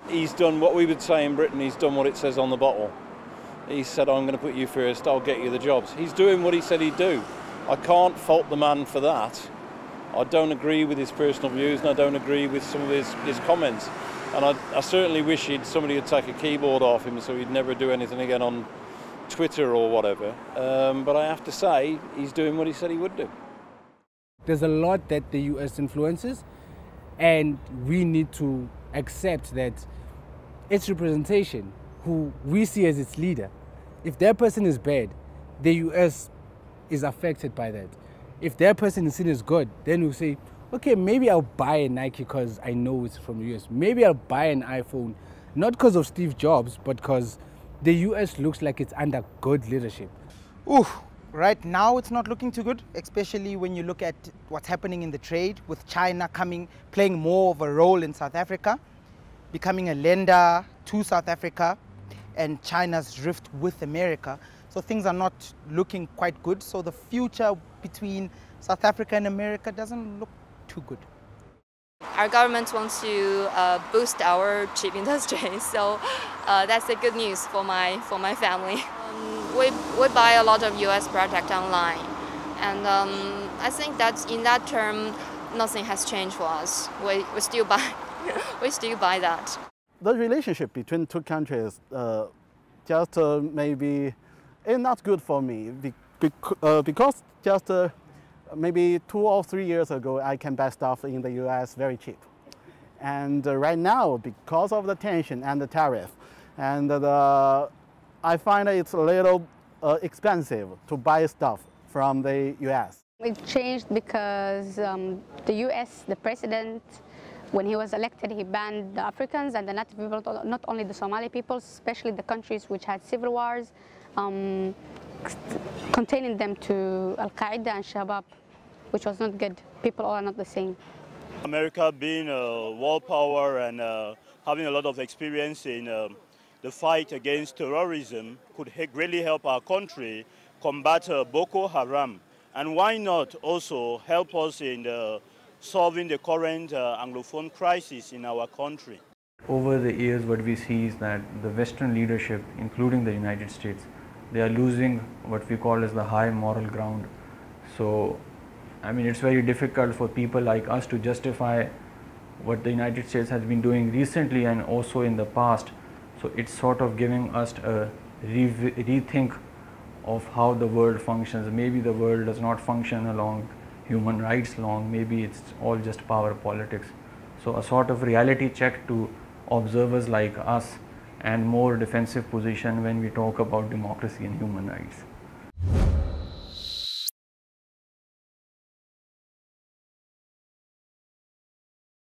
He's done what we would say in Britain, he's done what it says on the bottle. He said, I'm going to put you first, I'll get you the jobs. He's doing what he said he'd do. I can't fault the man for that. I don't agree with his personal views and I don't agree with some of his comments. And I certainly wish somebody would take a keyboard off him so he'd never do anything again on Twitter or whatever. But I have to say, he's doing what he said he would do. There's a lot that the US influences, and we need to accept that its representation, who we see as its leader, if their person is bad, the US is affected by that. If their person is seen as good, then we'll say, okay, maybe I'll buy a Nike because I know it's from the US. Maybe I'll buy an iPhone, not because of Steve Jobs, but because the US looks like it's under good leadership. Ooh, right now it's not looking too good, especially when you look at what's happening in the trade, with China playing more of a role in South Africa, becoming a lender to South Africa, and China's rift with America. So things are not looking quite good. So the future between South Africa and America doesn't look too good. Our government wants to boost our chip industry, so that's the good news for my family. We buy a lot of US product online, and I think that in that term, nothing has changed for us. We still buy, we still buy that. The relationship between two countries just maybe is not good for me because just maybe 2 or 3 years ago I can buy stuff in the US very cheap, and right now because of the tension and the tariff, and I find it's a little expensive to buy stuff from the US. It changed because the US, the president, when he was elected, he banned the Africans and the native people, not only the Somali people, especially the countries which had civil wars, containing them to Al-Qaeda and Shabab, which was not good. People all are not the same. America being a world power and having a lot of experience in the fight against terrorism could greatly help our country combat Boko Haram. And why not also help us in solving the current Anglophone crisis in our country? Over the years, what we see is that the Western leadership, including the United States, they are losing what we call as the high moral ground. So, I mean, it's very difficult for people like us to justify what the United States has been doing recently and also in the past. So it's sort of giving us a rethink of how the world functions. Maybe the world does not function along human rights long, maybe it's all just power politics. So a sort of reality check to observers like us, and more defensive position when we talk about democracy and human rights.